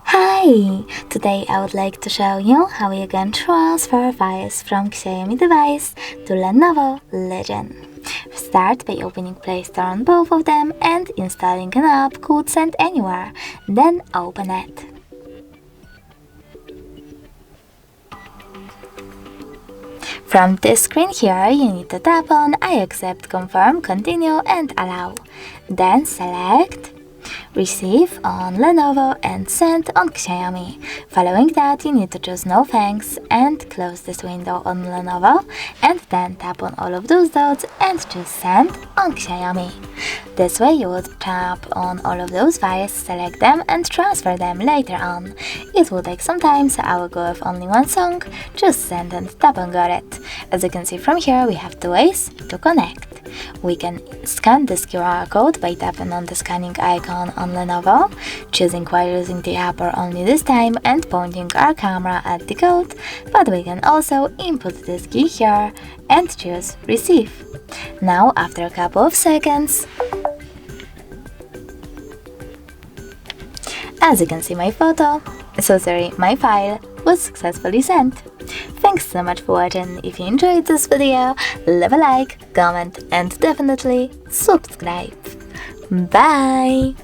Hi! Today I would like to show you how you can transfer files from Xiaomi device to Lenovo Legion. Start by opening Play Store on both of them and installing an app called Send Anywhere, then open it. From this screen here, you need to tap on I accept, confirm, continue and allow. Then select Receive on Lenovo and Send on Xiaomi. Following that, you need to choose No Thanks and close this window on Lenovo, and then tap on all of those dots and choose Send on Xiaomi. This way you would tap on all of those files, select them and transfer them later on. It will take some time, so I will go with only one song. Just send and tap on Got It. As you can see from here, we have two ways to connect. We can scan this QR code by tapping on the scanning icon on Lenovo, choosing while using the app or only this time and pointing our camera at the code, but we can also input this key here and choose Receive. Now, after a couple of seconds, as you can see, my file was successfully sent. Thanks so much for watching. If you enjoyed this video, leave a like, comment and definitely subscribe. Bye!